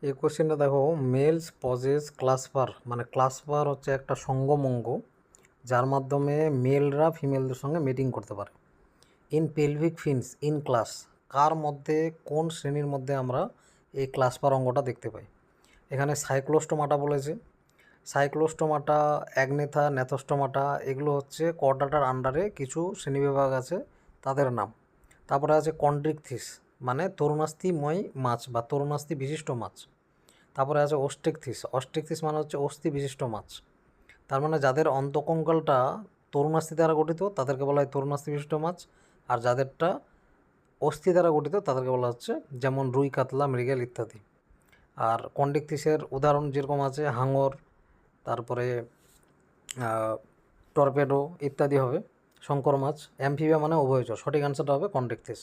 এই কোশ্চেনটা দেখো, মেলস পজেস ক্লাসপার, মানে ক্লাসপার হচ্ছে একটা সঙ্গমঙ্গ যার মাধ্যমে মেলরা ফিমেলদের সঙ্গে মিটিং করতে পারে। ইন পেলভিক ফিন্স ইন ক্লাস, কার মধ্যে, কোন শ্রেণীর মধ্যে আমরা এই ক্লাসপার অঙ্গটা দেখতে পাই? এখানে সাইক্লোস্টোমাটা বলেছে। সাইক্লোস্টোমাটা, অ্যাগনেথা, ন্যাথোস্টোমাটা, এগুলো হচ্ছে কর্ডাটার আন্ডারে কিছু শ্রেণীবিভাগ আছে, তাদের নাম। তারপরে আছে কন্ড্রিকথিস, মানে তরুণাস্থিময় মাছ বা তরুণাস্থি বিশিষ্ট মাছ। তারপরে আছে অস্টেকথিস, অস্টেকথিস মানে হচ্ছে অস্থি বিশিষ্ট মাছ। তার মানে যাদের অন্তঃকঙ্কালটা তরুণাস্থি দ্বারা গঠিত তাদেরকে বলা হয় তরুণাস্থি বিশিষ্ট মাছ, আর যাদেরটা অস্থি দ্বারা গঠিত তাদেরকে বলা হচ্ছে যেমন রুই, কাতলা, মৃগেল ইত্যাদি। আর কন্ড্রিকথিসের উদাহরণ যেরকম আছে হাঙর, তারপরে টর্পেডো ইত্যাদি হবে। শঙ্কর মাছ। অ্যাম্ফিবিয়া মানে উভয়চর, সঠিক অ্যান্সারটা হবে কন্ড্রিকথিস।